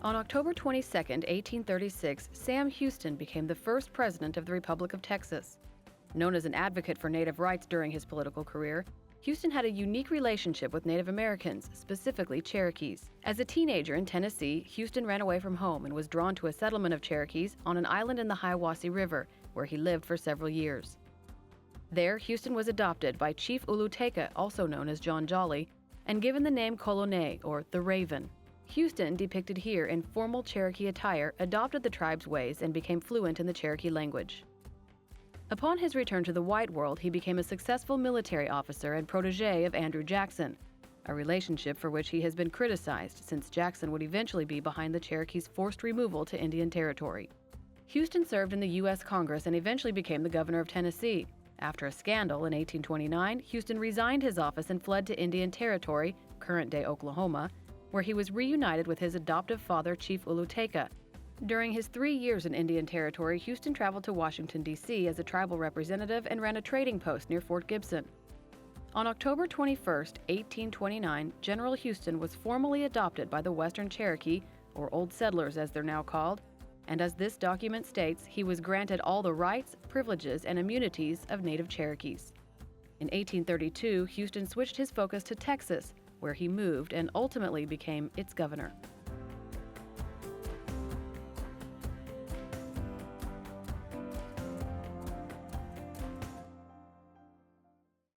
On October 22, 1836, Sam Houston became the first president of the Republic of Texas. Known as an advocate for Native rights during his political career, Houston had a unique relationship with Native Americans, specifically Cherokees. As a teenager in Tennessee, Houston ran away from home and was drawn to a settlement of Cherokees on an island in the Hiawassee River, where he lived for several years. There, Houston was adopted by Chief Uluteka, also known as John Jolly, and given the name Colone, or the Raven. Houston, depicted here in formal Cherokee attire, adopted the tribe's ways and became fluent in the Cherokee language. Upon his return to the white world, he became a successful military officer and protege of Andrew Jackson, a relationship for which he has been criticized since Jackson would eventually be behind the Cherokees' forced removal to Indian Territory. Houston served in the U.S. Congress and eventually became the governor of Tennessee. After a scandal in 1829, Houston resigned his office and fled to Indian Territory, current-day Oklahoma, where he was reunited with his adoptive father, Chief Uluteka. During his 3 years in Indian Territory, Houston traveled to Washington, D.C. as a tribal representative and ran a trading post near Fort Gibson. On October 21, 1829, General Houston was formally adopted by the Western Cherokee, or Old Settlers as they're now called, and as this document states, he was granted all the rights, privileges, and immunities of Native Cherokees. In 1832, Houston switched his focus to Texas, where he moved and ultimately became its governor.